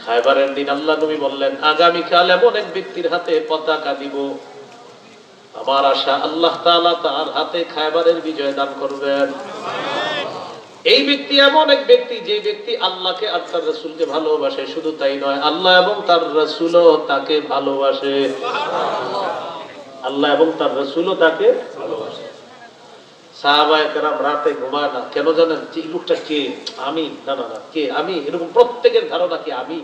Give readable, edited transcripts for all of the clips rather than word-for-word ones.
খায়বারের দিন আল্লাহ নবী বললেন, আগামীকাল এমন এক ব্যক্তির হাতে পতাকা দিব, আমার আশা আল্লাহ তাআলা তার হাতে খায়বারের বিজয় দান করবেন। এই ব্যক্তি এমন এক ব্যক্তি, যে ব্যক্তি আল্লাহকে আর তার রাসূলকে ভালোবাসে, শুধু তাই নয়, আল্লাহ এবং তার রাসূলও তাকে ভালোবাসে। আল্লাহ এবং তার রাসূলও তাকে ভালোবাসে। সাহাবায়ে কেরাম রাতে ঘুমায় না, কেন জানেন? যে লোকটা কে? আমি না না না কে আমি, এরকম প্রত্যেকের ধারণা কি আমি।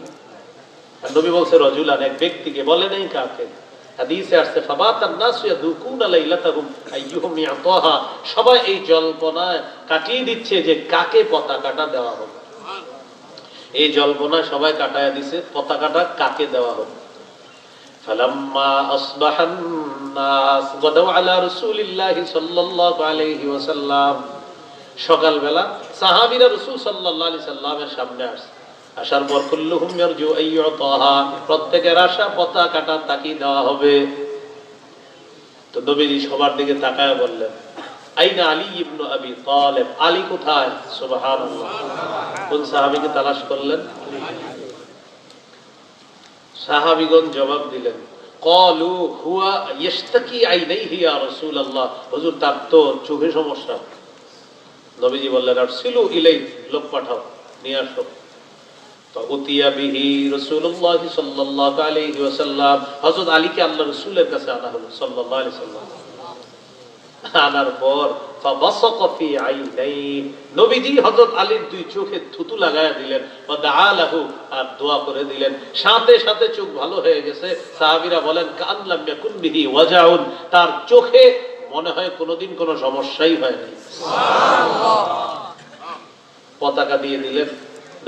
আর নবী বলছে রাজুলান, এক ব্যক্তিকে, বলে নেই কাকে। হাদিসে আসছে ফাবাতান নাসু ইয়াদুকুনা লাইলাতাহুম আইয়ুহুম ইয়াতাহা, সবাই এই জল্পনায় কাটিয়ে দিচ্ছে যে কাকে পতাকাটা দেওয়া হবে। এই জল্পনায় সবাই কাটায়া দিছে পতাকাটা কাকে দেওয়া হবে। ফালাম্মা আসবাহান নাস গাদাউ আলা রাসূলিল্লাহি সাল্লাল্লাহু আলাইহি ওয়াসাল্লাম, সকালবেলা সাহাবীরা রাসূল সাল্লাল্লাহু আলাইহি সাল্লামের সামনে আসে। আসার পর কুল্লুহুম ইয়ারজু আইয়ুতাহা, প্রত্যেকের আশা পতাকাটা তাকিয়ে দেওয়া হবে। তো নবীজি সবার দিকে তাকায় বললেন, আইনা আলী ইবনে আবি তালিব, আলী কোথায়? সুবহানাল্লাহ। কোন সাহাবীকে তালাশ করলেন? সাহাবীগণ জবাব দিলেন, ক্বালু হুয়া ইয়াশতাকি আইনাইহি ইয়া রাসূলুল্লাহ, হুজুর তার তো চোখে সমস্যা। নবীজি বললেন, আরসিলু ইলাই, লোক পাঠাও, নিয়ে আসো। ফাউতিয়া বিহি রাসূলুল্লাহ সাল্লাল্লাহু আলাইহি ওয়াসাল্লাম, হযরত আলীকে আল্লাহর রাসূলের কাছে আনা হলো সাল্লাল্লাহু আলাইহি ওয়াসাল্লাম। আনার পর ফাবাসাকা ফি আইনাই, নবীজি হযরত আলীর দুই চোখে থুতু লাগায়া দিলেন, ওয়া দাআ লাহু, আর দোয়া করে দিলেন। সাথে সাথে চোখ ভালো হয়ে গেছে। সাহাবীরা বলেন, কান লাম ইয়াকুন বিহি ওয়াজাউন, তার চোখে মনে হয় কোনোদিন কোনো সমস্যাই হয়নি। সুবহানাল্লাহ। পতাকা দিয়ে দিলেন।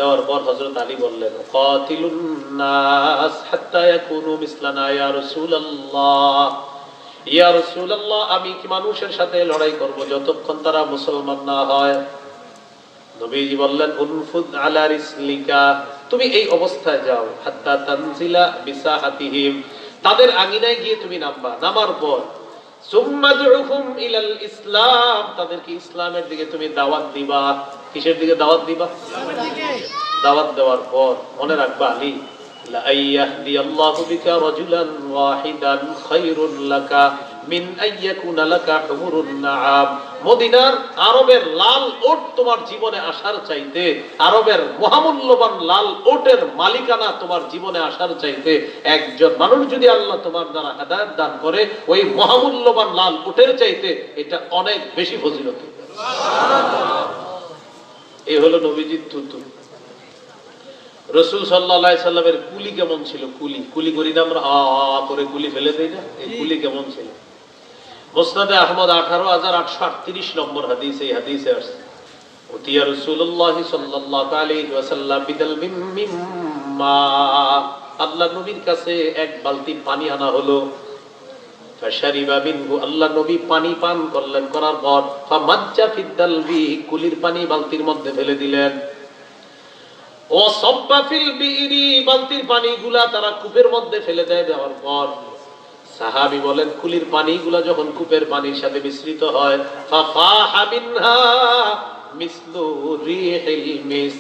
দেওয়ার পর হযরত আলী বললেন, কাতিলুন নাস হাত্তা ইয়াকুনু মিসলানা ইয়া রাসূলুল্লাহ, ইয়া রাসূলুল্লাহ, আমি কি মানুষের সাথে লড়াই করব যতক্ষণ তারা মুসলমান না হয়? নবীজি বললেন, উনফুদ আলা রিসলিকা, তুমি এই অবস্থায় যাও, হাত্তা তানজিলা বিসাহাতিহিম, তাদের আঙিনায় গিয়ে তুমি নামবা। নামার পর সুম্মা দুউহুম ইলাল ইসলাম, তাদেরকে ইসলামের দিকে তুমি দাওয়াত দিবা। কিসের দিকে দাওয়াত দিবা? ইসলামের দিকে। দাওয়াত দেওয়ার পর মনে রাখবা, আলী, লা আইয়াহদিয়াল্লাহু বিকা রাজুলান ওয়াহিদান খায়রুন লাকা মিন আইয়াকুনা লাকা হুমুরুন নাআম, মদিনার আরবের লাল ওট তোমার জীবনে আসার চাইতে, আরবের মহামূল্যবান লাল ওটের মালিকানা তোমার জীবনে আসার চাইতে, একজন মানুষ যদি আল্লাহ তোমার দ্বারা হেদায়েত দান করে, ওই মহামূল্যবান লাল ওটের চাইতে এটা অনেক বেশি ফজিলত। সুবহানাল্লাহ। এই হলো নবীজির থুতু। রাসূল সাল্লাল্লাহু আলাইহি সাল্লামের কুলি কেমন ছিল? কুলি করি না আমরা, করে কুলি ফেলে দেই না, এই কুলি কেমন ছিল? মুসনাদে আহমদ 18838 নম্বর হাদিস, এই হাদিসে আসছে, উতিয়া রাসূলুল্লাহ সাল্লাল্লাহু আলাইহি ওয়াসাল্লাম বিদালবিন মিম্মা, আল্লাহর নবীর কাছে এক বালতি পানি আনা হলো। ফাশারিবা মিনহু, আল্লাহর নবী পানি পান করলেন। করার পর ফামাজ্জা ফিদ্দালবি, কুলির পানি বালতির মধ্যে ফেলে দিলেন। ও সাব্বা ফিল বিইরি, বালতির পানিগুলা তারা কূপের মধ্যে ফেলে দেয়। দেওয়ার পর সাহাবী বলেন, কুলির পানিগুলা যখন কূপের পানির সাথে মিশ্রিত হয়, ফাফাহা মিনহা মিসলু রিহিল মিস,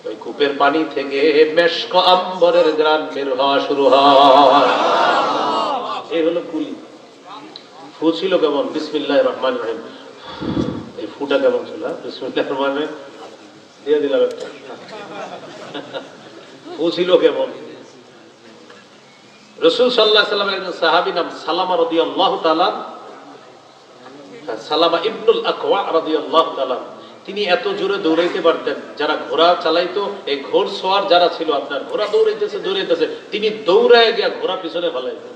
ওই কূপের পানি থেকে মেশক আম্বরের ঘ্রাণ বের হওয়া শুরু হয়। এই হলো কুলি। ফু ছিল কেমন? বিসমিল্লাহির রহমানির রহিম, এই ফুটা কেমন ছিল? বিসমিল্লাহির রহমানির রহিম দিয়ে দিলাম একটা। ফু ছিল কেমন? রাসূল সাল্লাল্লাহু আলাইহি ওয়াসাল্লামের একজন সাহাবী নাম সালামা রাদিয়াল্লাহু তাআলা, সালামা ইবনুল আকওয়া রাদিয়াল্লাহু তাআলা, তিনি এত জোরে দৌড়াইতে পারতেন, যারা ঘোড়া চালাইতো, এই ঘোড়সওয়ার যারা ছিল, আপনার ঘোড়া দৌড়াইতেছে, তিনি দৌড়ায় গিয়া ঘোড়া পিছনে ফেলাইতেন।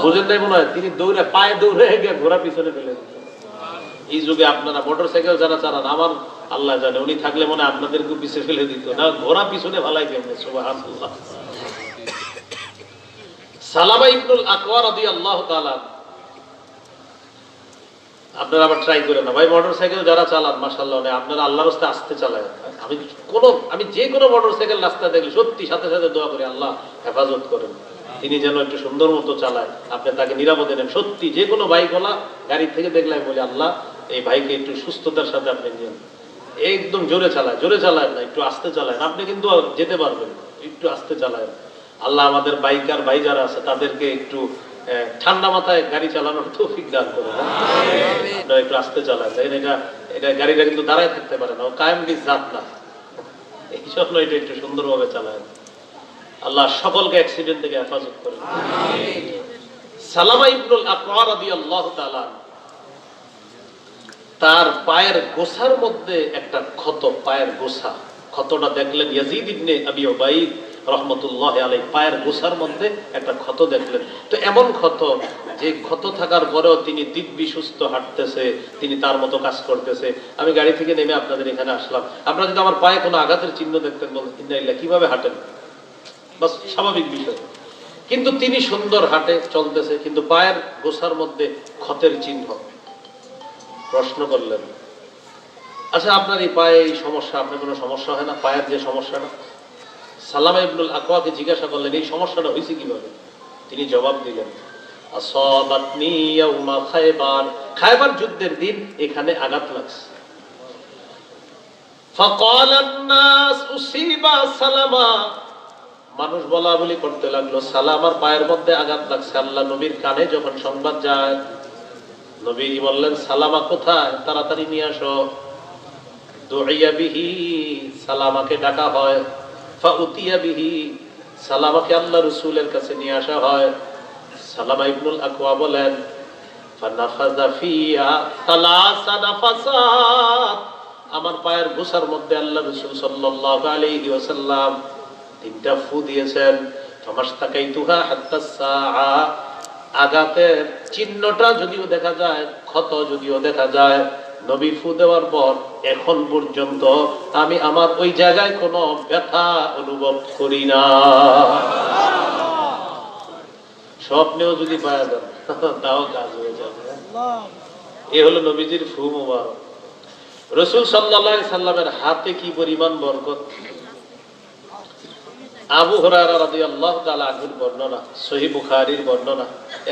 বুঝেন নাই মনে হয়? তিনি দৌড়ে পায়ে দৌড়ে গিয়ে ঘোড়া পিছনে ফেলে দিতেন। এই যুগে আপনারা মোটরসাইকেল যারা চালান, আমার আল্লাহ জানে, উনি থাকলে মনে হয় আপনাদেরকে পিছনে ফেলে দিত না, ঘোড়া পিছনে ফেলাই কেমন। সুবহানাল্লাহ। সালামা ইবনুল আকওয়া রাদিয়াল্লাহু তাআলা, আপনারা আবার ট্রাই করেন না ভাই, মোটরসাইকেল যারা চালান মাশাআল্লাহ, আপনারা আল্লাহর রাস্তায় আস্তে চালায়। আমি যে কোনো মোটরসাইকেল রাস্তায় দেখলে সত্যি সাথে সাথে দোয়া করি, আল্লাহ হেফাজত করেন, তিনি যেন একটু সুন্দর মতো চালায়, আপনি তাকে নিরাপদে নেন। সত্যি যে কোনো বাইকওয়ালা গাড়ি থেকে দেখলে আমি বলি, আল্লাহ এই ভাইকে একটু সুস্থতার সাথে আপনি নিন, একদম জোরে চালায় না, একটু আস্তে চালায়, আপনি কিন্তু যেতে পারবেন একটু আস্তে চালায়। আল্লাহ আমাদের বাইকার ভাই যারা আছে তাদেরকে একটু ঠান্ডা মাথায় গাড়ি চালানোর তৌফিক দান করে। আপনারা একটু আস্তে চালায়, এটা গাড়িটা কিন্তু দাঁড়ায় থাকতে পারে না, ও কায়েম বিজ জাত না, এই জন্য এটা একটু সুন্দরভাবে চালায়। আল্লাহ সকলকে অ্যাক্সিডেন্ট থেকে হেফাজত করেন। সালামা ইবনুল আকওয়া রাদিয়াল্লাহু তাআলা, তার পায়ের গোছার মধ্যে একটা ক্ষত, পায়ের গোছা, ক্ষতটা দেখলেন ইয়াজিদ ইবনে আবি উবাইদ রহমতুল্লাহ আলাইহি, পায়ের গোছার মধ্যে একটা ক্ষত দেখলেন। তো এমন ক্ষত, যে ক্ষত থাকার পরেও তিনি দিব্যি সুস্থ হাঁটতেছে, তিনি তার মতো কাজ করতেছে। আমি গাড়ি থেকে নেমে আপনাদের এখানে আসলাম, আপনারা যদি আমার পায়ে কোনো আঘাতের চিহ্ন দেখতেন বলতেন ইন্নালিল্লাহ, কিভাবে হাঁটেন, বাস স্বাভাবিক বিষয়। কিন্তু তিনি সুন্দর হাঁটে চলতেছে, কিন্তু পায়ের গোছার মধ্যে ক্ষতের চিহ্ন। প্রশ্ন করলেন, আচ্ছা আপনার এই পায়ে এই সমস্যা, আপনার কোনো সমস্যা হয় না, পায়ের যে সমস্যাটা? সালামা ইবনুল আকওয়াকে জিজ্ঞাসা করলেন এই সমস্যাটা হয়েছে কিভাবে? তিনি জবাব দিলেন, আসাবাতনি ইয়াউমা খায়বার, খায়বার যুদ্ধের দিন এখানে আঘাত লাগছে। ফাকালান নাস উসিবা সালামা, মানুষ বলা বলি করতে লাগলো সালামার পায়ের মধ্যে আঘাত লাগছে। আল্লাহ নবীর কানে যখন সংবাদ যায়, নবী বললেন সালামা কোথায়, তাড়াতাড়ি নিয়ে আসো। দুইয়া বিহি, সালামাকে ডাকা হয়। ফাউতিয়া বিহি, সালামাকে আল্লাহ রাসূলের কাছে নিয়ে আসা হয়। সালামা ইবনুল আকওয়া বলেন ফানাফাযা ফিয়া সালাসা নাফাসাত, আমার পায়ের গোছার মধ্যে আল্লাহ রাসূল সাল্লাল্লাহু আলাইহি ওয়াসাল্লাম 3টা ফু দিয়েছেন। ফামাশতাকাইতুহা হাত্তা সাআ, আঘাতের চিহ্নটা যদিও দেখা যায়, ক্ষত যদিও দেখা যায়, নবী ফু দেওয়ার পর এখন পর্যন্ত আমি আমার ওই জায়গায় কোনো ব্যথা অনুভব করি না। স্বপ্নেও যদি পাওয়া যান তাও কাজ হয়ে যাবে। এ হলো নবীজির ফু মুবারক। রাসূল সাল্লাল্লাহু আলাইহি সাল্লামের হাতে কি পরিমাণ বরকত। আবু হুরায়রা রাদিয়াল্লাহু তাআলা আনহুর বর্ণনা, সহিহ বুখারীর বর্ণনা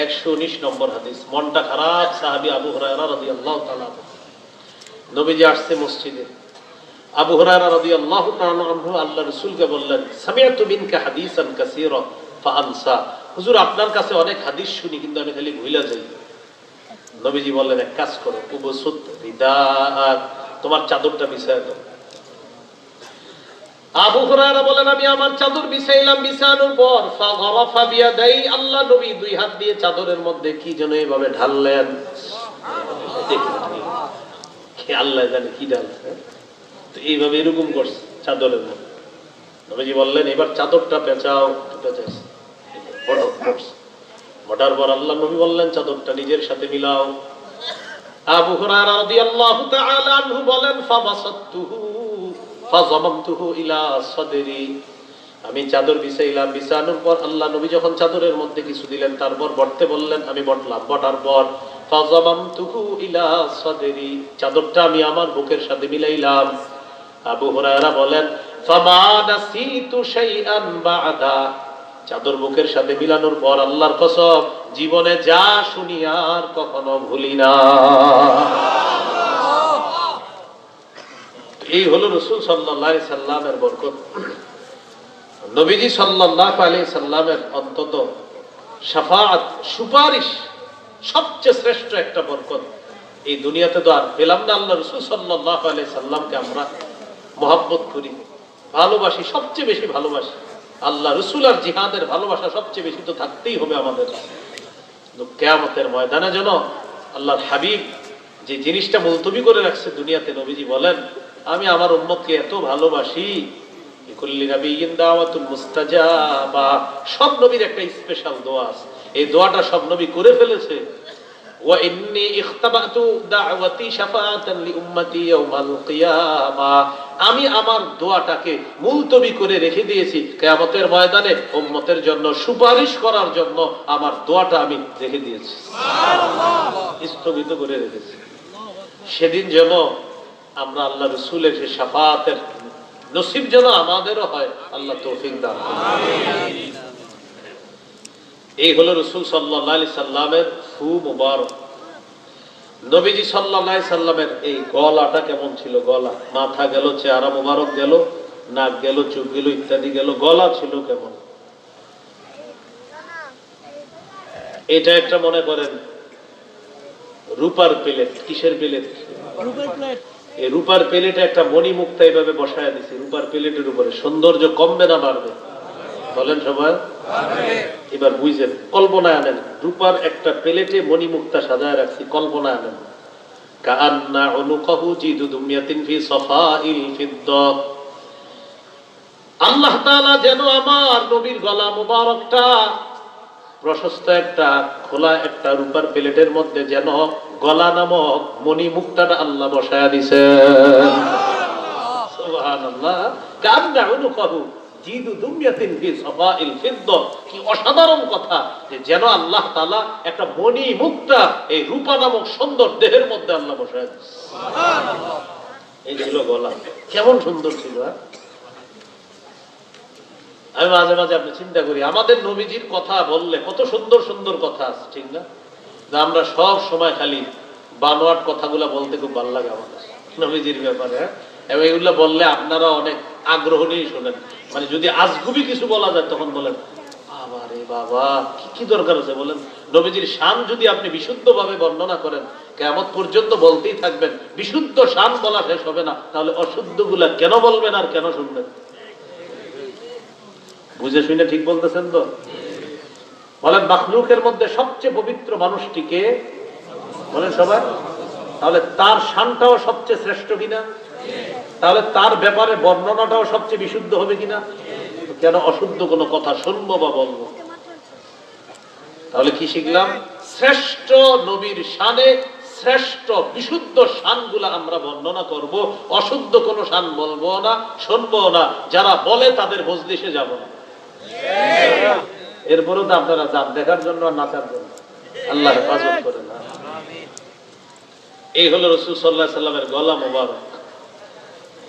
119 নম্বর হাদিস। মনটা খারাপ সাহাবী আবু হুরায়রা রাদিয়াল্লাহু তাআলা, নবীজি আসছে মসজিদে। আবু হুরায়রা রাদিয়াল্লাহু তাআলা আনহু আল্লাহর রাসূলকে বললেন, সামিআতু মিনকা হাদিসান কাসীরা ফাআনসা, হুজুর আপনার কাছে অনেক হাদিস শুনি কিন্তু আমি খালি ভুলে যাই। নবীজি বললেন এক কাজ করো, উবসুত রিদাআক, তোমার চাদরটা বিছায় দাও। আবু হুরায়রা বলেন আমি আমার চাদর বিছাইলাম, বিছানোর পর ফাগরাফা বিয়াদাই, আল্লাহ নবী দুই হাত দিয়ে চাদরের মধ্যে কি যেন এইভাবে ঢাললেন, আল্লাহ জানে কি ঢালছে, তো এইভাবে এরকম করছে চাদরের মধ্যে। নবীজি বললেন এবার চাদরটা পেঁচাও, মোটার পর আল্লাহ নবী বললেন চাদরটা নিজের সাথে মিলাও। আবু হুরায়রা রাদিয়াল্লাহু তাআলা আনহু বলেন ফাবাসাতুহু ফাযামামতুহু ইলা সাদরি, আমি চাদর বিছাইলাম, বিছানোর পর আল্লাহ নবী যখন চাদরের মধ্যে কিছু দিলেন তারপর বটতে বললেন, আমি বটলাম, বটার পর ফাযামামতুহু ইলা সাদরি, চাদরটা আমি আমার বুকের সাথে মিলাইলাম। আবু হুরায়রা বলেন ফামা নাসিতু শাইআন বা'দা, চাদর বুকের সাথে মিলানোর পর আল্লাহর কসম জীবনে যা শুনি আর কখনো ভুলি না। এই হলো রাসূল সাল্লাল্লাহু আলাইহি সাল্লামের বরকত। নবীজি সাল্লাল্লাহু আলাইহি সাল্লামের অন্তত শাফাআত, সুপারিশ সবচেয়ে শ্রেষ্ঠ একটা বরকত। এই দুনিয়াতে তো আর পেলাম না। আল্লাহ রাসূল সাল্লাল্লাহু আলাইহি সাল্লামকে আমরা মহব্বত করি, ভালোবাসি, সবচেয়ে বেশি ভালোবাসি। আল্লাহ রাসূল আর জিহাদের ভালোবাসা সবচেয়ে বেশি তো থাকতেই হবে আমাদের। কিয়ামতের ময়দানে যেন আল্লাহর হাবিব যে জিনিসটা মুলতবি করে রাখছে দুনিয়াতে, নবীজি বলেন আমি আমার উম্মতকে এত ভালোবাসি, লিকুল্লি নাবিয়্যিন দাওয়াতুল মুস্তাজাবা, সব নবীর একটা স্পেশাল দোয়া আছে, এই দোয়াটা সব নবী করে ফেলেছে। ওয়া ইন্নী ইখতাবাতু দাওয়াতি শাফাআতান লিউম্মতি ইয়াউমাল কিয়ামা, আমি আমার দোয়াটাকে মুলতবি করে রেখে দিয়েছি কিয়ামতের ময়দানে উম্মতের জন্য সুপারিশ করার জন্য। আমার দোয়াটা আমি রেখে দিয়েছি, সুবহানাল্লাহ, স্থগিত করে রেখেছি। সেদিন যেন আমরা আল্লাহ রাসূলের সেই শাফাআতের নসিব যেন আমাদেরও হয়, আল্লাহ তৌফিক দান করুন, আমিন। এই হলো রাসূল সাল্লাল্লাহু আলাইহি সাল্লামের ফু মুবারক। নবীজি সাল্লাল্লাহু আলাইহি সাল্লামের এই গলাটা কেমন ছিল, গলা, মাথা গেল, চেহারা মুবারক গেল, নাক গেল, চোখ গেল, ইত্যাদি গেল, গলা ছিল কেমন? এটা একটা মনে করেন রূপার প্লেট। কিসের প্লেট? এই রূপার প্লেটে একটা মণিমুক্তা এইভাবে বসায় দিছি রূপার প্লেটের উপরে। সৌন্দর্য কমবে না বাড়বে? বলেন সবাই। এবার বুঝেন, কল্পনায় আনেন, রূপার একটা প্লেটে মণিমুক্তা সাজায় রাখছি, কল্পনায় আনেন। কাআন্না উনুকাহু জিদুদুমিয়াতিন ফি সাফাইল ফিদ্দা। আল্লাহ তাআলা যেন আমার নবীর গলা মুবারকটা প্রশস্ত একটা খোলা একটা রূপার প্লেটের মধ্যে যেন গলা নামক মণিমুক্তাটা আল্লাহ বসায়া দিছেন। সুবহানাল্লাহ। কাআন্না উনুকাহু জিদুদুমিয়াতিন ফি সাফাইল ফিদ্দা। কি অসাধারণ কথা যে যেন আল্লাহ তাআলা একটা মণিমুক্তা এই রূপা নামক সুন্দর দেহের মধ্যে আল্লাহ বসায়া দিছেন। সুবহানাল্লাহ। এই ছিল গলা। কেমন সুন্দর ছিল! আমি মাঝে মাঝে আপনি চিন্তা করি, আমাদের নবীজির কথা বললে কত সুন্দর সুন্দর কথা আছে, ঠিক না? আমরা সব সময় খালি বানোয়াট কথাগুলা বলতে খুব ভালো লাগে আমাদের নবীজির ব্যাপারে। এবং এগুলো বললে আপনারা অনেক আগ্রহ নিয়ে শোনেন। মানে যদি আজগুবি কিছু বলা যায় তখন বলেন বাবা রে বাবা, কি দরকার আছে বলেন? নবীজির শান যদি আপনি বিশুদ্ধ ভাবে বর্ণনা করেন, কিয়ামত পর্যন্ত বলতেই থাকবেন, বিশুদ্ধ শান বলা শেষ হবে না, তাহলে অশুদ্ধ গুলা কেন বলবেন আর কেন শুনবেন? বুঝে শুনে ঠিক বলতেছেন তো? বলেন, মাখলুকের মধ্যে সবচেয়ে পবিত্র মানুষটিকে বলেন সবাই। তাহলে তার শানটাও সবচেয়ে শ্রেষ্ঠ কিনা? তাহলে তার ব্যাপারে বর্ণনাটাও সবচেয়ে বিশুদ্ধ হবে কিনা? কেন অশুদ্ধ কোনো কথা শুনবো বা বলবো? তাহলে কি শিখলাম? শ্রেষ্ঠ নবীর শানে শ্রেষ্ঠ বিশুদ্ধ শানগুলা আমরা বর্ণনা করব, অশুদ্ধ কোনো শান বলবো না, শুনবো না। যারা বলে তাদের মজলিসে যাব না। এরপরও তো আপনারা যান দেখার জন্য আর নাচার জন্য। আল্লাহ হেফাজত করেন। এই হলো রাসূল সাল্লাল্লাহু আলাইহি সাল্লামের গলা মোবারক।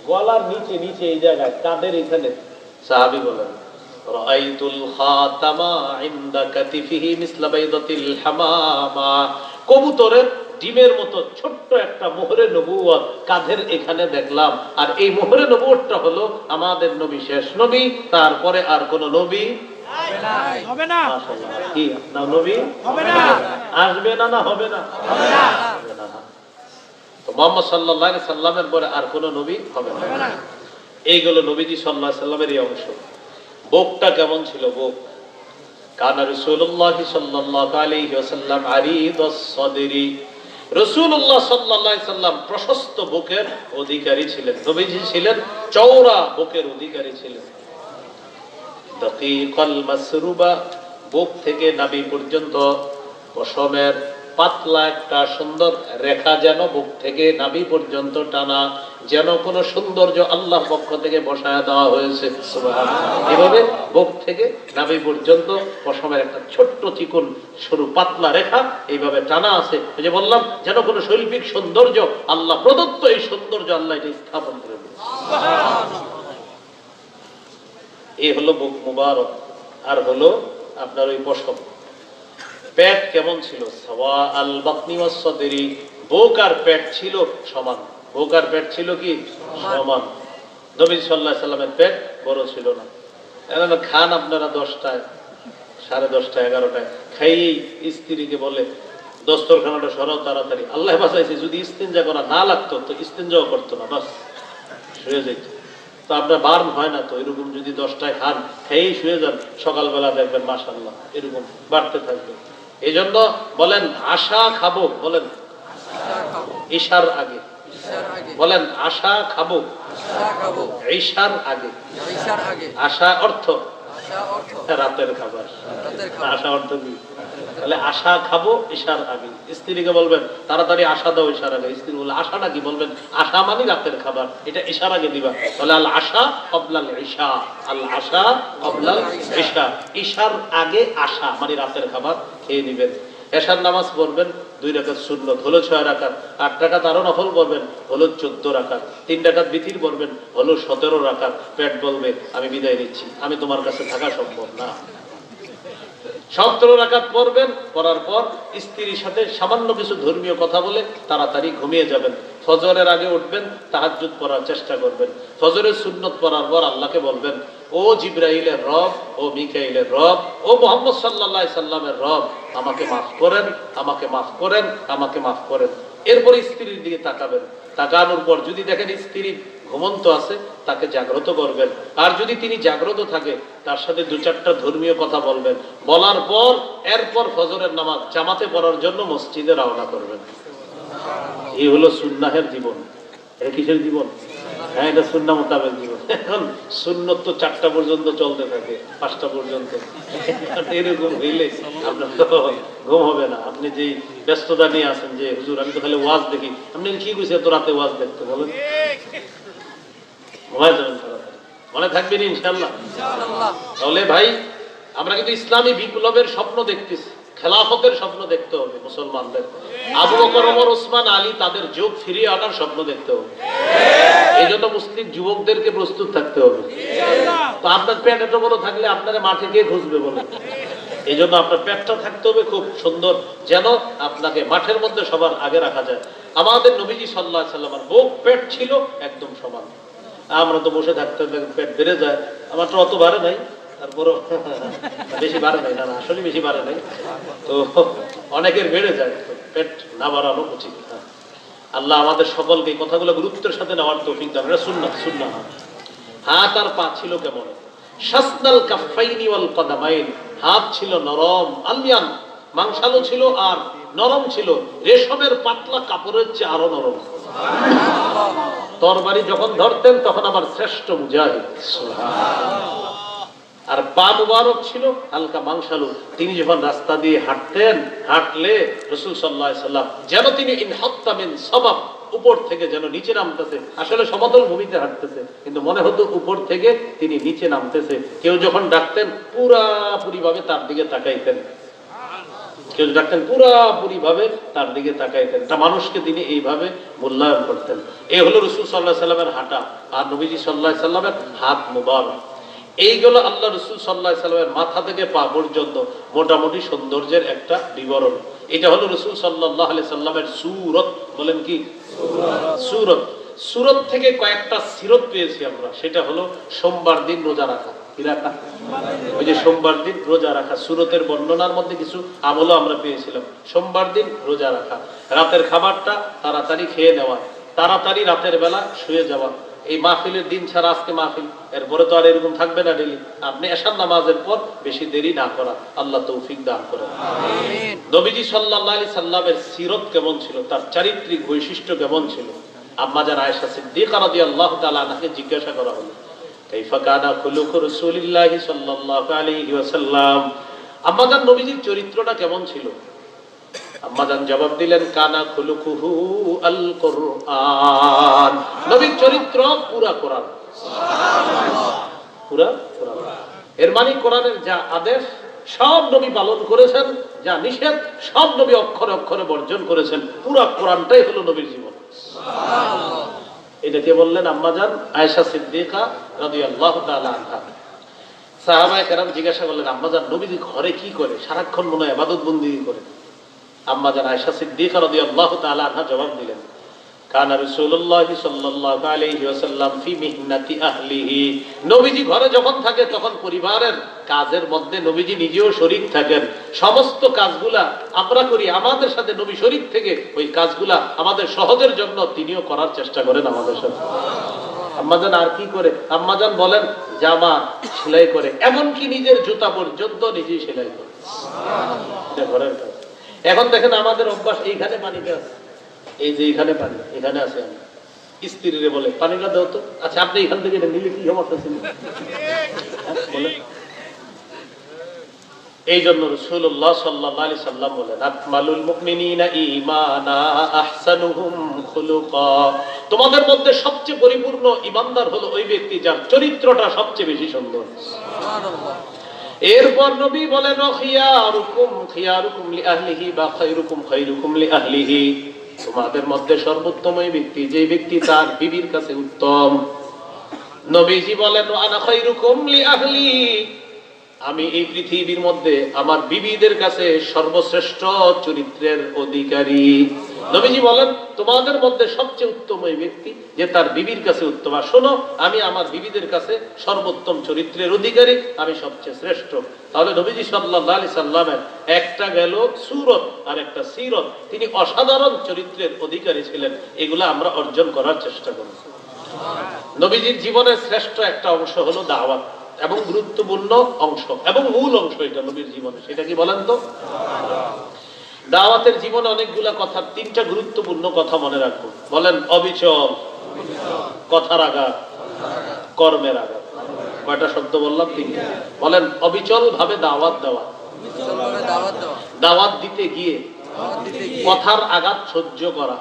গলার নিচে নিচে এই জায়গায় কাঁধের এখানে সাহাবী বলেন, রাআইতুল খাতামা ইনদা কাতিফিহি মিসলা বাইদাতিল হামামা। কবুতরের ডিমের মতো ছোট্ট একটা মোহরে নবুয়ত কাঁধের এখানে দেখলাম। আর এই মোহরে নবুয়তটা হলো আমাদের নবী শেষ নবী, তারপরে আর কোন নবী হবে না। মাশাআল্লাহ। কি না নবী হবে না? আসবে না? না হবে না? হবে না। তো মুহাম্মদ সাল্লাল্লাহু আলাইহি সাল্লামের পরে আর কোন নবী হবে না। এইগুলো নবীজি সাল্লাল্লাহু আলাইহি সাল্লামের এই অংশ। বুকটা কেমন ছিল? বুক কানা রাসূলুল্লাহ সাল্লাল্লাহু আলাইহি ওয়াসাল্লাম আরিদাস সাদরি। রাসূলুল্লাহ সাল্লাল্লাহু আলাইহি সাল্লাম প্রশস্ত বুকের অধিকারী ছিলেন। নবীজি ছিলেন চওড়া বুকের অধিকারী ছিলেন। দাকিকাল মাসরুবা, বুক থেকে নাভি পর্যন্ত পশমের পাতলা একটা সুন্দর রেখা যেন বুক থেকে নাভি পর্যন্ত টানা, যেন কোন সৌন্দর্য আল্লাহর পক্ষ থেকে বসায় দেওয়া হয়েছে। সুবহানাল্লাহ। এভাবে বুক থেকে নাভি পর্যন্ত পশমের একটা ছোট্ট চিকন সরু পাতলা রেখা এইভাবে টানা আছে। ওই যে বললাম, যেন কোন শৈল্পিক সৌন্দর্য আল্লাহ প্রদত্ত, এই সৌন্দর্য আল্লাহ এটা স্থাপন করে দিয়েছে। সুবহানাল্লাহ। এই হলো বুক মুবারক। আর হলো আপনার ওই পশম। পেট কেমন ছিল? সাওয়া আল বাতনি ওয়াস সাদরি। বুক আর পেট ছিল সমান। বুক আর পেট ছিল কি? সমান। নবী সাল্লাল্লাহু আলাইহি সাল্লামের পেট বড় ছিল না। এখন খান আপনারা 10টায়, 10:30, 11টায় খাইয়েই স্ত্রীকে বলে দস্তরখানাটা সরাও তাড়াতাড়ি। আল্লাহ বাঁচাইছে, যদি ইস্তিনজা করা না লাগতো তো ইস্তিনজাও করতো না, বাস শুয়ে যেত। তো আপনার বার্ন হয় না তো? এরকম যদি 10টায় খান, খেয়েই শুয়ে যান, সকালবেলা দেখবেন মাশাআল্লাহ এরকম বাড়তে থাকবে। এই জন্য বলেন আশা খাবো, বলেন ঈশার আগে, বলেন আশা খাবো ঈশার আগে। আশা অর্থ রাতের খাবার। আশা অর্থ কি? তাহলে আশা খাবো ঈশার আগে। স্ত্রীকে বলবেন তাড়াতাড়ি আশা দাও ঈশার আগে। স্ত্রী বলবে আশাটা কি? বলবেন আশা মানে রাতের খাবার, এটা ঈশার আগে দিবা। তাহলে আল আশা ক্বাবলাল ঈশা, আল আশা ক্বাবলাল ঈশা। ঈশার আগে আশা মানে রাতের খাবার খেয়ে নেবেন। এশার নামাজ পড়বেন 2 রাকাত সুন্নত, হলো 6 রাকাত। 8 রাকাত আরো নফল পড়বেন, হলো 14 রাকাত। 3 রাকাত বিতির পড়বেন, হলো 17 রাকাত। পেট বলবে আমি বিদায় নিচ্ছি, আমি তোমার কাছে থাকা সম্ভব না। 17 রাকাত পড়বেন, পড়ার পর স্ত্রীর সাথে সামান্য কিছু ধর্মীয় কথা বলে তাড়াতাড়ি ঘুমিয়ে যাবেন। ফজরের আগে উঠবেন, তাহাজ্জুদ পড়ার চেষ্টা করবেন। ফজরের সুন্নত পড়ার পর আল্লাহকে বলবেন, ও জিবরাইলের রব, ও মিকাইলের রব, ও মুহাম্মদ সাল্লাল্লাহু আলাইহি সাল্লামের রব, আমাকে মাফ করেন, আমাকে মাফ করেন, আমাকে মাফ করেন। এরপর স্ত্রীর দিকে তাকাবেন। তাকানোর পর যদি দেখেন স্ত্রী ঘুমন্ত আছে, তাকে জাগ্রত করবেন। আর যদি তিনি জাগ্রত থাকে, তার সাথে 2-4টা ধর্মীয় কথা বলবেন। বলার পর এরপর ফজরের নামাজ জামাতে পড়ার জন্য মসজিদে রওনা করবেন। এই হলো সুন্নাহের জীবন। এটা কিসের জীবন? হ্যাঁ, এটা সুন্নাহ মোতাবেক জীবন। এখন সুন্নত তো 4টা পর্যন্ত চলতে থাকে, 5টা পর্যন্ত। এরকম হইলে আপনার তো ঘুম হবে না। আপনি যে ব্যস্ততা নিয়ে আছেন যে হুজুর আমি তো খালি ওয়াজ দেখি, আপনি কি বুঝে এত রাতে ওয়াজ দেখতে বলেন? ঘুমায় যাবেন, মনে থাকবেন ইনশাআল্লাহ। তাহলে ভাই, আমরা কিন্তু ইসলামী বিপ্লবের স্বপ্ন দেখতেছি, খেলাফতের স্বপ্ন দেখতে হবে মুসলমানদের। আবু বকর, ওমর, ওসমান, আলী তাদের যুগ ফিরিয়ে আনার স্বপ্ন দেখতে হবে। এই জন্য মুসলিম যুবকদেরকে প্রস্তুত থাকতে হবে। তো আপনার পেট এত বড় থাকলে আপনারা মাঠে গিয়ে খুঁজবে বলেন? এই জন্য আপনার পেটটা থাকতে হবে খুব সুন্দর, যেন আপনাকে মাঠের মধ্যে সবার আগে রাখা যায়। আমাদের নবীজি সাল্লাল্লাহু আলাইহি সাল্লামের বুক পেট ছিল একদম সমান। আমরা তো বসে থাকতে পেট বেড়ে যায়। আমার তো অত বাড়ে নাই, তারপরও বেশি বাড়ে নাই। না, আসলে বেশি বাড়ে নাই, তো অনেকের বেড়ে যায়। পেট না বাড়ানো উচিত। আল্লাহ আমাদের সকলকে এই কথাগুলো গুরুত্বের সাথে নেওয়ার তৌফিক দান। এটা সুন্নাত। হাত আর পা ছিল কেমন? শাসনাল কাফাইনি ওয়াল কদামাইন। হাত ছিল নরম, আলিয়ান, মাংসালো ছিল আর নরম ছিল, রেশমের পাতলা কাপড়ের চেয়ে আরো নরম। তরবারি যখন ধরতেন তখন আমার শ্রেষ্ঠ মুজাহিদ। আর পা মুবারক ছিল হালকা মাংসালু। তিনি যখন রাস্তা দিয়ে হাঁটলে রাসূল সাল্লাল্লাহু আলাইহি সাল্লাম যেন তিনি ইনহাত্তা মিন সামাম, উপর থেকে যেন নিচে নামতেছে। আসলে সমতল ভূমিতে হাঁটতেছে, কিন্তু মনে হতো উপর থেকে তিনি নিচে নামতেছে। কেউ যখন ডাকতেন পুরাপুরি ভাবে তার দিকে তাকাইতেন, কেউ ডাকতেন পুরাপুরি ভাবে তার দিকে তাকাইতেন। তা মানুষকে তিনি এইভাবে মূল্যায়ন করতেন। এই হলো রাসূল সাল্লাল্লাহু আলাইহি সাল্লামের হাঁটা। আর নবীজি সাল্লাল্লাহু আলাইহি সাল্লামের হাত মুবারক। এইগুলো আল্লাহ রাসূল সাল্লাল্লাহু আলাইহি সাল্লামের মাথা থেকে পা পর্যন্ত মোটামুটি সৌন্দর্যের একটা বিবরণ। এটা হলো রাসূল সাল্লাল্লাহু আলাইহি সাল্লামের সূরত। বলেন কি সূরত? সূরত থেকে কয়েকটা সিরত পেয়েছি আমরা। সেটা হলো সোমবার দিন রোজা রাখা। কি রাখা? ওই যে সোমবার দিন রোজা রাখা। সূরতের বর্ণনার মধ্যে কিছু আমলও আমরা পেয়েছিলাম। সোমবার দিন রোজা রাখা, রাতের খাবারটা তাড়াতাড়ি খেয়ে নেওয়া, তাড়াতাড়ি রাতের বেলা শুয়ে যাওয়া। এই মাহফিলের দিন ছাড়া আজকে মাহফিল, এরপরে তো আর এরকম থাকবে না ডেলি। আপনি এশার নামাজের পর বেশি দেরি না করা, আল্লাহ তৌফিক দান করেন। আমিন। নবীজি সাল্লাল্লাহু আলাইহি সাল্লামের সিরত কেমন ছিল, তার চারিত্রিক বৈশিষ্ট্য কেমন ছিল? আম্মা জান আয়েশা সিদ্দিকা রাদিয়াল্লাহু তাআলা আনহাকে জিজ্ঞাসা করা হলো, কাইফা কানা খুলুকু রাসূলিল্লাহি সাল্লাল্লাহু আলাইহি ওয়াসাল্লাম, আম্মা জান নবীজির চরিত্রটা কেমন ছিল? আম্মা জান জবাব দিলেন, কানা খুলুকুহু আল কুরআন। নবীর চরিত্র পুরা কোরআন। সুবহানাল্লাহ। পুরা কোরআন। এর মানে কোরআনের যা আদেশ সব নবী পালন করেছেন, যা নিষেধ সব নবী অক্ষরে অক্ষরে বর্জন করেছেন। পুরা কোরআনটাই হলো নবীর জীবন। সুবহানাল্লাহ। এটা কে বললেন? আম্মা জান আয়েশা সিদ্দিকা রাদিয়াল্লাহু তাআলা আনহা। সাহাবায়ে কেরাম জিজ্ঞাসা করলেন, আম্মা জান নবীজি ঘরে কি করে? সারাক্ষণ মনে হয় ইবাদত বন্দেগী করে। আম্মা জান আয়েশা সিদ্দিকা রাদিয়াল্লাহু তাআলা আনহা জবাব দিলেন, কানা রাসূলুল্লাহ সাল্লাল্লাহু আলাইহি ওয়াসাল্লাম ফি মিহনাতি আহলিহি। নবীজি ঘরে যখন থাকে তখন পরিবারের কাজের মধ্যে নবীজি নিজেও শরীক থাকেন। সমস্ত কাজগুলা আমরা করি, আমাদের সাথে নবী শরীক থেকে ওই কাজগুলা আমাদের সহজের জন্য তিনিও করার চেষ্টা করেন আমাদের সাথে। আম্মাজান আর কি করে? আম্মাজান বলেন জামা সেলাই করে, এমনকি নিজের জুতা পর্যন্ত নিজেই সেলাই করে। এটা ঘরের কাজ। এখন দেখেন আমাদের অভ্যাস, এইখানে পানিটা আছে, এই যে এইখানে পানি, এখানে আছে, আমরা স্ত্রীরে বলে পানিটা দাও তো। আচ্ছা, আপনি এখান থেকে নিলে কি সমস্যা ছিল? এই জন্য রাসূলুল্লাহ সাল্লাল্লাহু আলাইহি সাল্লাম বলেন, আকমালুল মুমিনিনা ঈমানা আহসানুহুম খুলুকা। তোমাদের মধ্যে সবচেয়ে পরিপূর্ণ ঈমানদার হলো ওই ব্যক্তি যার চরিত্রটা সবচেয়ে বেশি সুন্দর। সুবহানাল্লাহ। এরপর নবী বলেন, খিয়ারুকুম খিয়ারুকুম লিআহলিহি বা খায়রুকুম খায়রুকুম লিআহলিহি। তোমাদের মধ্যে সর্বোত্তম ওই ব্যক্তি যে ব্যক্তি তার বিবির কাছে উত্তম। নবীজি বলেন, আনা খায়রুকুম লিআহলি, আমি এই পৃথিবীর মধ্যে আমার বিবিদের কাছে সর্বশ্রেষ্ঠ চরিত্রের অধিকারী। নবীজি বলেন তোমাদের মধ্যে সবচেয়ে উত্তম ওই ব্যক্তি যে তার বিবির কাছে উত্তম। আর শোনো, আমি আমার বিবিদের কাছে সর্বোত্তম চরিত্রের অধিকারী, আমি সবচেয়ে শ্রেষ্ঠ। তাহলে নবীজি সাল্লাল্লাহু আলাইহি সাল্লামের একটা গেল সুরত আর একটা সিরত, তিনি অসাধারণ চরিত্রের অধিকারী ছিলেন। এগুলো আমরা অর্জন করার চেষ্টা করব। নবীজির জীবনের শ্রেষ্ঠ একটা অংশ হলো দাওয়াত, এবং গুরুত্বপূর্ণ অংশ এবং মূল অংশ এটা নবীর জীবনে। সেটা কি বলেন তো? দাওয়াতের জীবনে অনেকগুলা কথা, তিনটা গুরুত্বপূর্ণ কথা মনে রাখবো। বলেন, অবিচল, কথার আঘাত, কর্মের আঘাত। কয়টা শব্দ বললাম? তিনটা। বলেন, অবিচল ভাবে দাওয়াত দেওয়া, দাওয়াত দিতে গিয়ে কথার আঘাত সহ্য করা,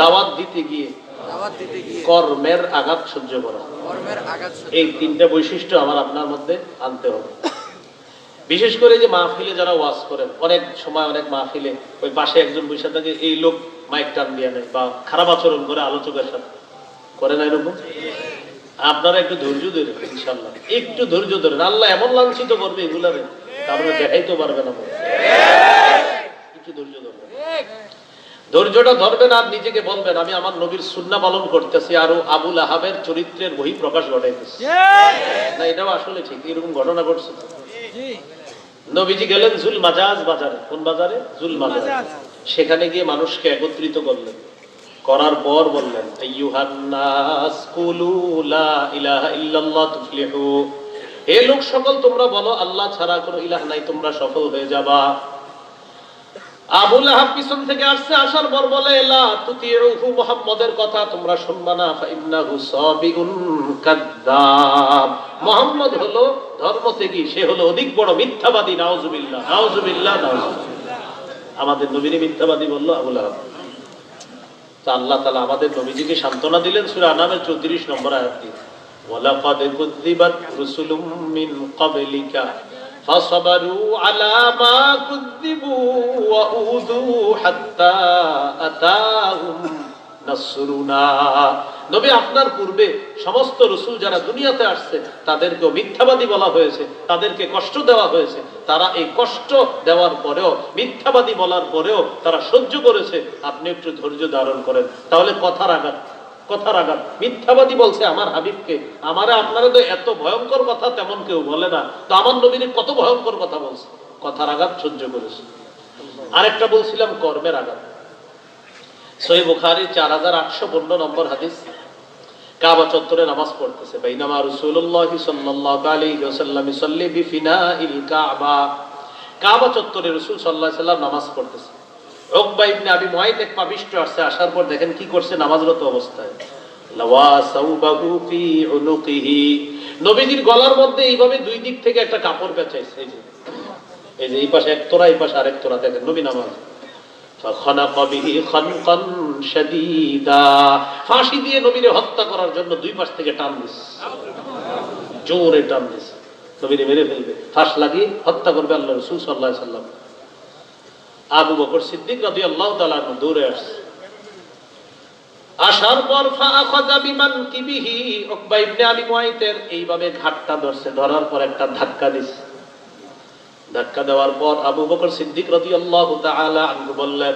দাওয়াত দিতে গিয়ে কর্মের আঘাত সহ্য করা। এই তিনটা বৈশিষ্ট্য আমার আপনার মধ্যে আনতে হবে। বিশেষ করে যে মাহফিলে যারা ওয়াজ করেন, অনেক সময় অনেক মাহফিলে ওই পাশে একজন বসে থাকে, এই লোক মাইক টান দিয়ে নেয় বা খারাপ আচরণ করে আলোচকের সাথে, করে না এরকম? আপনারা একটু ধৈর্য ধরেন, ইনশাল্লাহ একটু ধৈর্য ধরেন। আল্লাহ এমন লাঞ্ছিত করবে এগুলারে, কারণে দেখাইতে পারবে না। একটু ধৈর্য ধরবেন, ধৈর্যটা ধরবেন আর নিজেকে বলবেন আমি আমার নবীর সুন্নাহ পালন করতেছি, আরো আবুল আহাবের চরিত্রের বহি প্রকাশ ঘটাইতেছি। না, এটাও আসলে ঠিক, এরকম ঘটনা ঘটছে। নবীজি গেলেন জুল মাজাজ বাজারে। কোন বাজারে? জুল মাজাজ। সেখানে গিয়ে মানুষকে একত্রিত করলেন, করার পর বললেন, আইয়ুহান নাস কুলু লা ইলাহা ইল্লাল্লাহ তুফলিহু। হে লোক সকল, তোমরা বলো আল্লাহ ছাড়া কোনো ইলাহ নাই, তোমরা সফল হয়ে যাবা। আবু লাহাব পিছন থেকে আসছে, আসার পর বলে, লা তুতিউহু, মুহাম্মদের কথা তোমরা শুনবা না, ফাইন্নাহু সাবিউন কাযযাব। মুহাম্মদ হলো ধর্মত্যাগী, সে হলো অধিক বড় মিথ্যাবাদী। নাউজুবিল্লাহ, নাউজুবিল্লাহ, নাউজুবিল্লাহ। আমাদের নবীর মিথ্যাবাদী বলল আবু লাহাব। তা আল্লাহ তাআলা আমাদের নবীজিকে সান্ত্বনা দিলেন সূরা আনামের 34 নম্বর আয়াত দিয়ে, ওয়ালাকাদ কুযযিবাত রুসুলুম মিন ক্বাবলিকা فصبروا على ما كذبوا وأوذوا حتى أتاهم نصرنا। নবী, আপনার পূর্বে সমস্ত রাসূল যারা দুনিয়াতে আসছে তাদেরকে মিথ্যাবাদী বলা হয়েছে, তাদেরকে কষ্ট দেওয়া হয়েছে। তারা এই কষ্ট দেওয়ার পরেও, মিথ্যাবাদী বলার পরেও তারা সহ্য করেছে। আপনি একটু ধৈর্য ধারণ করেন। তাহলে কথার আঘাত, কথার আঘাত। মিথ্যাবাদী বলছে আমার হাবিবকে, আমারে আপনারা তো এত ভয়ঙ্কর কথা তেমন কেউ বলে না, তো আমার নবীর কত ভয়ঙ্কর কথা বলছে, কথার আঘাত সহ্য করেছে। আরেকটা বলছিলাম কর্মের আঘাত। সহিহ বুখারী 4815 নম্বর হাদিস, কাবা চত্বরে নামাজ পড়তেছে, বাইনামা রাসূলুল্লাহ সাল্লাল্লাহু আলাইহি ওয়াসাল্লাম ইসাল্লি বিফিনাইল কাবা। কাবা চত্বরে রাসূল সাল্লাল্লাহু আলাইহি ওয়াসাল্লাম নামাজ পড়তেছে। উকবা ইবনে আবি মুআইত এক পাপিষ্ঠ আসছে, আসার পর দেখেন কি করছে, নামাজরত অবস্থায় লাওয়া সাউবাহু ফি উনুকিহি, নবীজির গলার মধ্যে এইভাবে দুই দিক থেকে একটা কাপড় পেঁচাইছে। এই যে এই পাশে এক তোরা, এই পাশে আরেক তোরা, দেখেন নবী নামাজ। ফাখানাকা বিহি খানকান শাদীদা, ফাঁসি দিয়ে নবীরে হত্যা করার জন্য দুই পাশ থেকে টান দিছে, জোরে টান দিছে, নবীরে মেরে ফেলবে, ফাঁস লাগিয়ে হত্যা করবে আল্লাহ রাসূল সাল্লাল্লাহু আলাইহি ওয়াসাল্লাম। আবু বকর সিদ্দিক রাদিয়াল্লাহু তাআলা দৌড়ে আসছে। আসার পর ফাআখাযা বিমানকিবিহি, উকবা ইবনে আবি মুআইতের এইভাবে ঘাটটা ধরছে, ধরার পর একটা ধাক্কা দিছে। ধাক্কা দেওয়ার পর আবু বকর সিদ্দিক রাদিয়াল্লাহু তাআলা আনহু বললেন,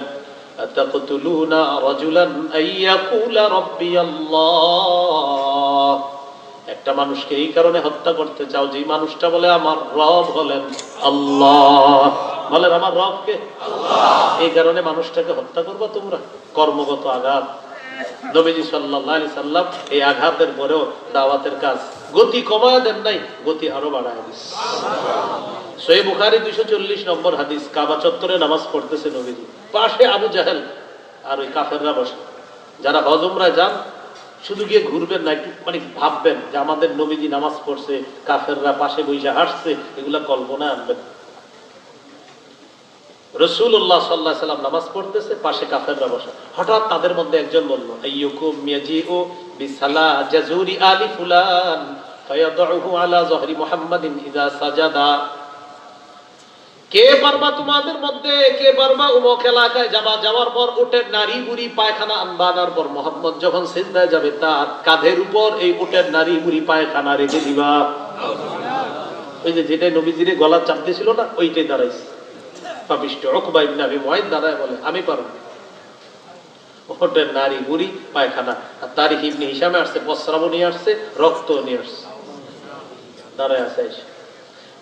আতাকতুলুনা রাজুলান আইয়াকুলা রাব্বিয়াল্লাহ। একটা মানুষকে এই কারণে হত্যা করতে চাও যে মানুষটা বলে আমার রব হলেন আল্লাহ। বলেন আমার রব কে? আল্লাহ। এই কারণে মানুষটাকে হত্যা করবা তোমরা? কর্মগত আঘাত। নবীজি সাল্লাল্লাহু আলাইহি সাল্লাম এই আঘাতের পরেও দাওয়াতের কাজ গতি কমায় দেন নাই, গতি আরো বাড়ায় দিয়েছে। সহিহ বুখারী 240 নম্বর হাদিস, কাবা চত্বরে নামাজ পড়তেছে নবীজি, পাশে আবু জাহেল আর ওই কাফেররা বসে। যারা হজ উমরায় যান শুধু গিয়ে ঘুরবেন না, একটু মানে ভাববেন যে আমাদের নবীজি নামাজ পড়ছে, কাফেররা পাশে বসে হাসছে, এগুলা কল্পনা আনবেন। রাসূলুল্লাহ সাল্লাল্লাহু আলাইহি সাল্লাম নামাজ পড়তেছে, পাশে কাফেররা বসা। হঠাৎ তাদের মধ্যে একজন বলল, আইয়ুকুম ইয়াজিউ বিসালা জাজুরি আলি ফুলান ফায়াদউহু আলা যহরি মুহাম্মাদিন ইযা সাজাদা। কে পারবা তোমাদের মধ্যে, কে পারবা অমুক এলাকায় যাওয়ার পর উটের নারী বুড়ি পায়খানা আনবার পর মুহাম্মদ যখন সিজদায় যাবে তার কাঁধের উপর এই উটের নারী বুড়ি পায়খানা রেখে দিবা। ওই যে যেটাই নবীজিরে গলা চাপ দিয়েছিল না, ওইটাই দাঁড়াইছে। পাপিষ্ট উকবা ইবনে আবি মুআইদ দাঁড়ায় বলে, আমি পারবো। ওটার নারী বুড়ি পায়খানা, আর তারিখ ইবনে হিশামে আসছে, প্রস্রাবও নিয়ে আসছে, রক্ত নিয়ে আসছে, দাঁড়ায় আছে এসে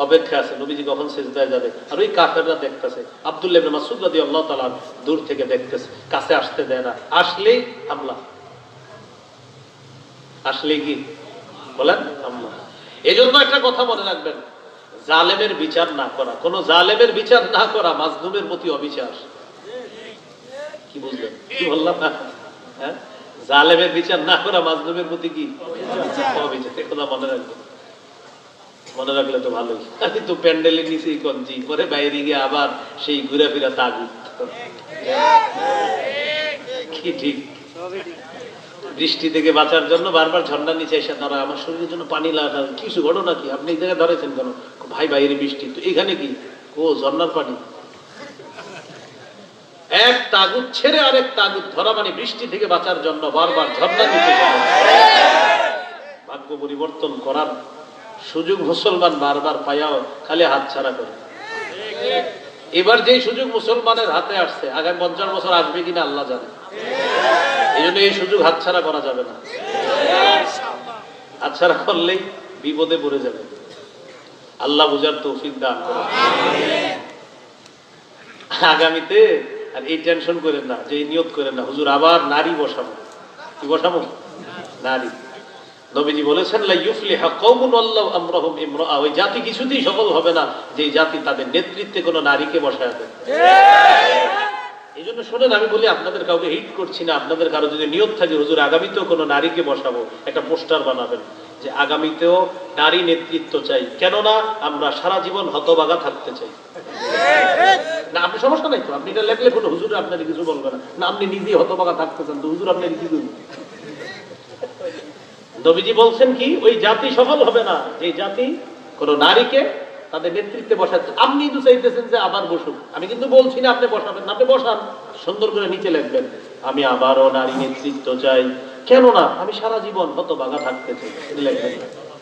অপেক্ষা আছে নবীজি কখন সিজদায় যাবে। আর ওই কাফেররা দেখতেছে, আব্দুল্লাহ ইবনে মাসউদ রাদিয়াল্লাহু তাআলা দূর থেকে দেখতেছে, কাছে আসতে দেয় না, আসলেই হামলা, আসলেই কি বলেন হামলা। এজন্য একটা কথা মনে রাখবেন, জালেমের বিচার না করা, কোন জালেমের বিচার না করা মাজলুমের প্রতি অবিচার। কি বুঝলেন কি বললাম? হ্যাঁ, জালেমের বিচার না করা মাজলুমের প্রতি কি অবিচার। এই কথা মনে রাখবেন, মনে রাখলে তো ভালোই। আমি তো প্যান্ডেলের নিচেই কঞ্জি, পরে বাইরে গিয়ে আবার সেই ঘুরে ফিরা তাগুত। কি ঠিক? বৃষ্টি থেকে বাঁচার জন্য বারবার ঝর্ণার নিচে এসে ধরা, আমার শরীরের জন্য পানি লাগা, কিছু ঘটনা কি? আপনি এই জায়গায় ধরেছেন কেন? ভাই বাইরে বৃষ্টি, তো এখানে কি? ও ঝর্ণার পানি। এক তাগুত ছেড়ে আরেক তাগুত ধরা, মানে বৃষ্টি থেকে বাঁচার জন্য বারবার ঝর্ণার নিচে যাওয়া। ভাগ্য পরিবর্তন করার সুযোগ মুসলমান বারবার পাইয়াও খালি হাত ছাড়া করে। এবার যে সুযোগ মুসলমানের হাতে আসছে, আগামী 50 বছর আসবে কিনা আল্লাহ জানে। এই জন্য এই সুযোগ হাতছাড়া করা যাবে না। হাতছাড়া করলেই বিপদে পড়ে যাবে। আল্লাহ বুঝার তৌফিক দান করুন আগামীতে। আর এই টেনশন করেন না, যে নিয়ত করেন না হুজুর আবার নারী বসাবো। কি বসাবো? নারী। নবীজি বলেছেন লা ইউফলিহা কওমুন আল্লাহু আমরাহুম ইমরাআ, ওই জাতি কিছুতেই সফল হবে না যে জাতি তাদের নেতৃত্বে কোনো নারীকে বসায় দেয়। এই জন্য শোনেন, আমি বলি আপনাদের কাউকে হিট করছি না, আপনাদের কারো যদি নিয়ত থাকে হুজুর আগামীতেও কোনো নারীকে বসাবো, একটা পোস্টার বানাবেন যে আগামীতেও নারী নেতৃত্ব চাই, কেননা আমরা সারা জীবন হতবাগা থাকতে চাই। না আপনি সমস্যা নাই তো, আপনি এটা লেখলে কোনো হুজুর আপনার কিছু বলবে না। না আপনি নিজেই হতবাগা থাকতে চান, তো হুজুর আপনার কি করবেন? নবীজি বলছেন কি, ওই জাতি সফল হবে না যে জাতি কোন নারীকে তাদের নেতৃত্বে বসাচ্ছে। আপনি তো চাইতেছেন যে আবার বসুন, আমি কিন্তু বলছি না আপনি বসাবেন না, আপনি বসান, সুন্দর করে নিচে লিখবেন আমি আবারও নারী নেতৃত্ব চাই, কেননা আমি সারা জীবন হতভাগা থাকতে চাই। লিখবেন,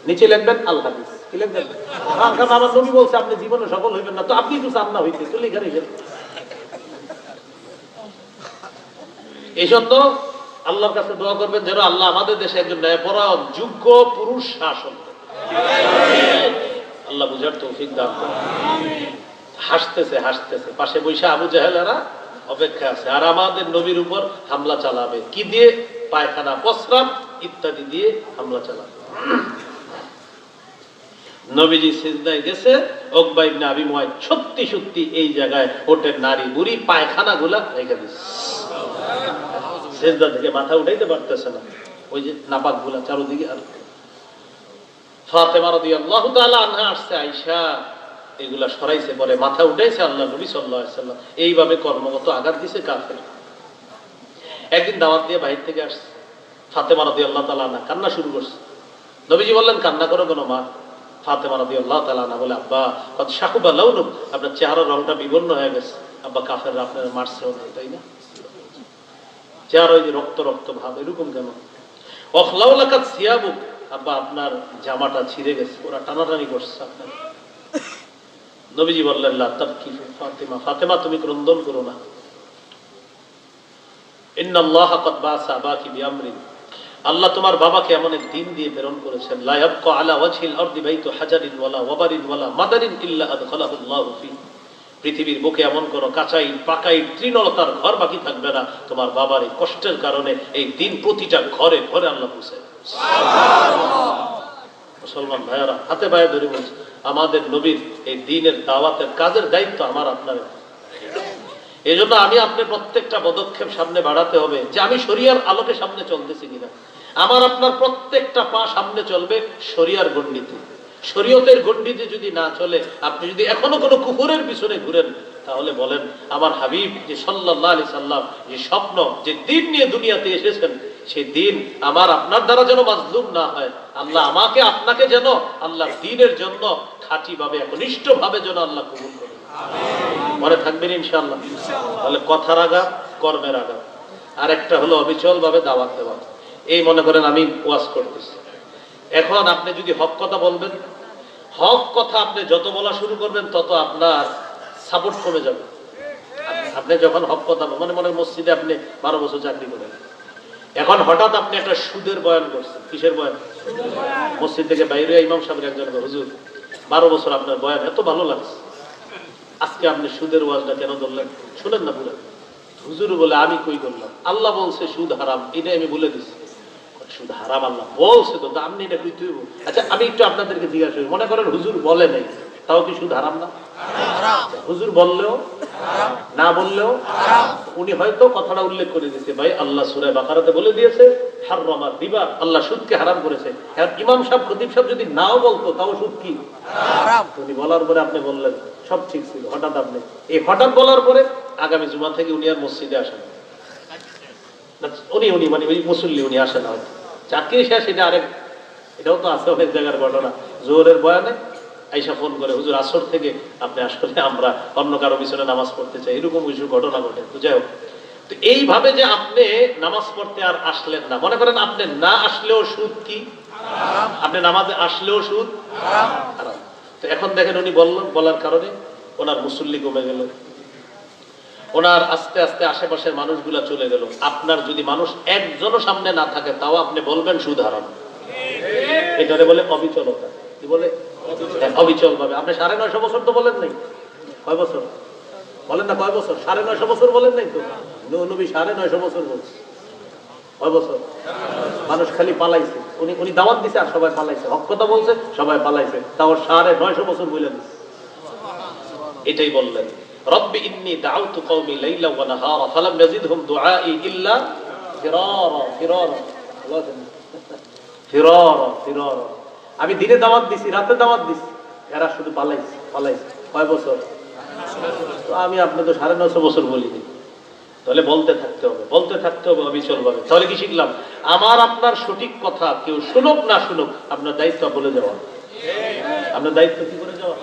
নিচে লিখবেন আল হাদিস। কি লিখবেন? কারণ আমার নবী বলছে আপনি জীবনে সফল হইবেন না, তো আপনি তো চান না হইতে, তো লেখা রেখেন। এই জন্য আল্লাহর কাছে দোয়া করবেন যেন আল্লাহ আমাদের দেশে একজন ন্যায়পরায়ণ যোগ্য পুরুষ শাসন আল্লাহ বুঝার তৌফিক দান করেন। হাসতেছে হাসতেছে, পাশে বৈশা আবু জাহেলেরা অপেক্ষা আছে, আর আমাদের নবীর উপর হামলা চালাবে। কি দিয়ে? পায়খানা, প্রস্রাব ইত্যাদি দিয়ে হামলা চালাবে। নবীজি সিজদায় গেছে, উকবা ইবনে আবি মুআইদ সত্যি সত্যি এই জায়গায় ওটের নারী বুড়ি পায়খানা গুলা রেখে দিচ্ছে। সিজদা থেকে মাথা উঠাইতে পারতেছে না, ওই যে নাপাক গুলা চারদিকে। আর ফাতেমা রাদিয়াল্লাহু তাআলা আনহা আসছে, আয়েশা এগুলা সরাইছে, পরে মাথা উঠাইছে আল্লাহ নবী সাল্লাল্লাহু আলাইহি ওয়াসাল্লাম। এইভাবে কর্মগত আঘাত দিছে কাফের। একদিন দাওয়াত দিয়ে বাইরে থেকে আসছে, ফাতেমা রাদিয়াল্লাহু তাআলা আনহা কান্না শুরু করছে। নবীজি বললেন কান্না করো কেন মা? ফাতেমা রাদিয়াল্লাহু তাআলা আনহা বলে, আব্বা কত শাকুবা লাউনুক, আপনার চেহারার রংটা বিবর্ণ হয়ে গেছে। আব্বা কাফেররা আপনারা মারছে, তাই না? চেহারা ওই যে রক্ত রক্ত ভাব, এরকম কেন? অখলাউ লাকাত সিয়াবুক, আব্বা আপনার জামাটা ছিঁড়ে গেছে, ওরা টানাটানি করছে আপনার। নবীজি বললেন লা তাবকি ফাতিমা, ফাতেমা তুমি ক্রন্দন করো না। ইন্নাল্লাহা ক্বাদ বাসা আবাকি বিআমরিন, আল্লাহ তোমার বাবাকে এমন এক দিন দিয়ে প্রেরণ করেছেন, লা ইয়াবকা আলা ওয়াজহিল আরদি বাইতু হাজারিন ওয়ালা ওয়াবারিন ওয়ালা মাদারিন ইল্লা আদখালাহুল্লাহু ফি, পৃথিবীর বুকে এমন কোন কাঁচাই পাকাই তৃণলতার ঘর বাকি থাকবে না তোমার বাবার এই কষ্টের কারণে। এই দিন প্রতিটা ঘরে ঘরে আল্লাহ পৌঁছে। মুসলমান ভাইয়ারা হাতে পায়ে ধরে বলছে, আমাদের নবীর এই দ্বীনের দাওয়াতের কাজের দায়িত্ব আমার আপনার। এই জন্য আমি আপনি প্রত্যেকটা পদক্ষেপ সামনে বাড়াতে হবে যে আমি শরিয়ার আলোকে সামনে চলতেছি কিনা। আমার আপনার প্রত্যেকটা পা সামনে চলবে শরিয়ার গণ্ডিতে। শরীয়তের গণ্ডিতে যদি না চলে, আপনি যদি এখনো কোনো কুফরের পিছনে ঘুরেন, তাহলে বলেন আমার হাবিব যে সাল্লাল্লাহু আলাইহি সাল্লাম যে স্বপ্ন, যে দ্বীন নিয়ে দুনিয়াতে এসেছেন, সেই দ্বীন আমার আপনার দ্বারা যেন মাজলুম না হয়। আল্লাহ আমাকে আপনাকে যেন আল্লাহর দ্বীনের জন্য খাঁটিভাবে একনিষ্ঠভাবে যেন আল্লাহ কবুল করেন। মনে থাকবেন ইনশাআল্লাহ। তাহলে কথার আগা কর্মের আগা। আর একটা হলো অবিচল ভাবে দাওয়াত দেওয়া। এই মনে করেন আমি ওয়াজ করতেছি, এখন আপনি যদি হক কথা বলবেন, হক কথা আপনি যত বলা শুরু করবেন তত আপনার সাপোর্ট কমে যাবে। আপনি যখন হক কথা মনে মনে মসজিদে আপনি 12 বছর চাকরি করেন, এখন হঠাৎ আপনি একটা সুদের বয়ান করছেন। কিসের বয়ান? মসজিদ থেকে বাইরে ইমাম সাহেবের একজন, হুজুর 12 বছর আপনার বয়ান এত ভালো লাগছে, আজকে আপনি সুদের ওয়াজটা কেন ধরলেন? শুনেন না পুরো। হুজুর বলে আমি কই করলাম? আল্লাহ বলছে সুদ হারাম, এটা আমি বলে দিচ্ছি। সুদ হারাম আল্লাহ বলছে, তো আপনি এটা কইতে হইব। আচ্ছা আমি একটু আপনাদেরকে জিজ্ঞাসা করি, মনে করেন হুজুর বলে নাই, তাও কি সুদ হারাম না? হুজুর বললেও না বললেও উনি হয়তো কথাটা উল্লেখ করে দিয়েছে, ভাই আল্লাহ সূরা বাকারাতে বলে দিয়েছে হারামা রিবা, আল্লাহ সুদকে হারাম করেছে। ইমাম সাহেব খতিব সাহেব যদি নাও বলতো তাও সুদ কি হারাম। উনি বলার পরে আপনি বললেন সব ঠিক ছিল, হঠাৎ আপনি এই হঠাৎ বলার পরে আগামী জুমা থেকে উনি আর মসজিদে আসেন না। উনি মানে ওই মুসল্লি উনি আসেন না, চাকরি শেষ, এটা আরেক, এটাও তো আছে অনেক জায়গার ঘটনা। জোহরের বয়ানে আইসা ফোন করে, হুজুর আসর থেকে আপনি আসলে আমরা অন্য কারো পিছনে নামাজ পড়তে চাই, এরকম কিছু ঘটনা ঘটে। তো যাই হোক, তো এইভাবে যে আপনি নামাজ পড়তে আর আসলেন না, মনে করেন আপনি না আসলেও সুদ কি আপনি নামাজে আসলেও সুদ হারাম। তো এখন দেখেন উনি বলার কারণে ওনার মুসল্লি কমে গেল, ওনার আস্তে আস্তে আশেপাশের মানুষগুলা চলে গেল। আপনার যদি মানুষ একজনও সামনে না থাকে তাও আপনি বলবেন সুদ হারাম। এটারে বলে অবিচলতা। কি বলে? অবিচল ভাবে। আপনি 950 বছর তো বলেন নাই, কয় বছর বলেন না? কয় বছর? 950 বছর বলেন নাই তো? নবী 950 বছর বলছে। কয় বছর? মানুষ খালি পালাইছে, উনি দাওয়াত দিছে আর সবাই পালাইছে, হক কথা বলছে সবাই পালাইছে, তাও 950 বছর বলে দিচ্ছে। এটাই বললেন, রব্বি ইন্নী দাউতু কওমি লাইলা ওয়া নাহারা ফালাম ইয়াজিদহুম দুআই ইল্লা ফিরারা ফিরারা ফিরারা ফিরারা। আমি দিনে দাওয়াত দিছি, রাতে দাওয়াত দিছি, এরা শুধু পালাইছে পালাইছে। কয় বছর? তো আমি আপনি তো 950 বছর বলিনি। তাহলে বলতে থাকতে হবে, বলতে থাকতে হবে অবিচল ভাবে। তাহলে কি শিখলাম? আমার আপনার সঠিক কথা কেউ শুনুক না শুনুক, আপনার দায়িত্ব বলে যাওয়া। আপনার দায়িত্ব কি করে যাওয়া?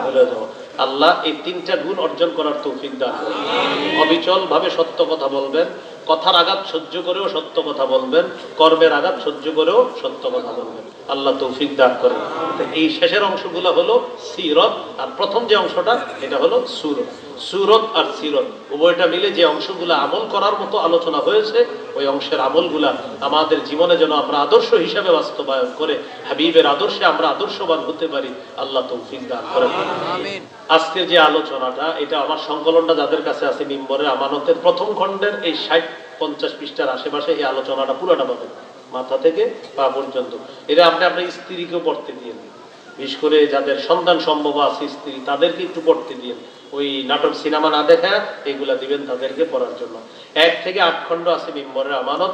বলে যাওয়া। আল্লাহ এই 3টা গুণ অর্জন করার তৌফিক দান করুন। অবিচল ভাবে সত্য কথা বলবেন, কথার আঘাত সহ্য করেও সত্য কথা বলবেন, কর্মের আঘাত সহ্য করেও সত্য কথা বলবেন। আল্লাহ তৌফিক দান করেন। এই শেষের অংশগুলো হলো সিরত, আর প্রথম যে অংশটা এটা হলো সুরত। সুরত আর সিরত উভয়টা মিলে যে অংশগুলো আমল করার মতো আলোচনা হয়েছে, ওই অংশের আমলগুলা আমাদের জীবনে যেন আমরা আদর্শ হিসাবে বাস্তবায়ন করে হাবিবের আদর্শে আমরা আদর্শবান হতে পারি। আল্লাহ তৌফিক দান করেন। আজকের যে আলোচনাটা, এটা আমার সংকলনটা যাদের কাছে আছে মিম্বরের আমানতের প্রথম খণ্ডের এই 60-50 পৃষ্ঠার আশেপাশে এই আলোচনাটা পুরোটা পাবেন, মাথা থেকে পা পর্যন্ত। এটা আপনি আপনার স্ত্রীকেও পড়তে দিয়ে, বিশেষ করে যাদের সন্তান সম্ভব আছে স্ত্রী, তাদেরকে একটু পড়তে দিয়ে, ওই নাটক সিনেমা না দেখা এগুলা দিবেন তাদেরকে পড়ার জন্য। 1 থেকে 8 খণ্ড আছে মিম্বরের আমানত,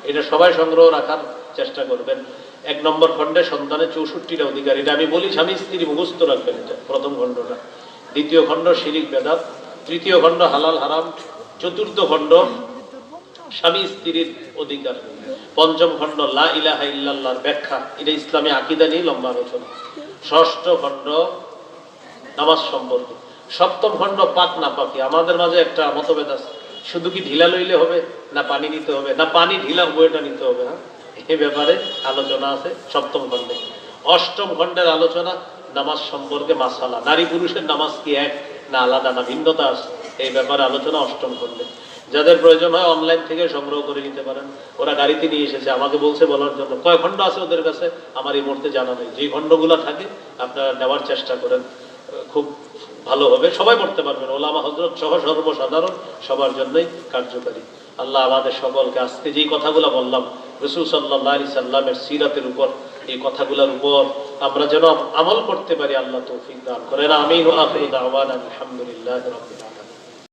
এটা সবাই সংগ্রহ রাখার চেষ্টা করবেন। 1 নম্বর খণ্ডে সন্তানের 64টা অধিকার, এটা আমি বলি স্বামী স্ত্রী মুখস্থ রাখবেন, এটা প্রথম খণ্ডটা। 2য় খণ্ড শিরিক বেদাত, 3য় খণ্ড হালাল হারাম, 4র্থ খণ্ড স্বামী স্ত্রীর অধিকার, 5ম খণ্ড লা ইলাহা ইল্লাল্লাহর ব্যাখ্যা, এটা ইসলামী আকীদা নিয়ে লম্বা আলোচনা, 6ষ্ঠ খণ্ড নামাজ সম্পর্কে, 7ম খণ্ড পাক না পাকি। আমাদের মাঝে একটা মতভেদ আছে, শুধু কি ঢিলা লইলে হবে না পানি নিতে হবে, না পানি ঢিলা উভয়টা নিতে হবে। হ্যাঁ, এই ব্যাপারে আলোচনা আছে 7ম খণ্ডে। 8ম খণ্ডের আলোচনা নামাজ সম্পর্কে মাসালা, নারী পুরুষের নামাজ কি এক না আলাদা না ভিন্নতা আছে, এই ব্যাপারে আলোচনা 8ম খণ্ডে। যাদের প্রয়োজন হয় অনলাইন থেকে সংগ্রহ করে নিতে পারেন, ওরা গাড়িতে নিয়ে এসেছে, আমাকে বলছে বলার জন্য। কয় খণ্ড আছে ওদের কাছে আমার এই মুহূর্তে জানা নেই, যে খণ্ডগুলো থাকে আপনারা নেওয়ার চেষ্টা করেন, খুব ভালো হবে, সবাই পড়তে পারবেন, ওলামা হযরত সহ সর্বসাধারণ সবার জন্যই কার্যকারী। আল্লাহ আমাদের সকলকে আজকে যেই কথাগুলো বললাম রাসূল সাল্লাল্লাহু আলাইহি সাল্লামের সিরাতের উপর, এই কথাগুলোর উপর আমরা যেন আমল করতে পারি, আল্লাহ তৌফিক দান করেন। আমিন। ওয়া আখিরু দাওয়ানা আলহামদুলিল্লাহি রাব্বিল আলামিন।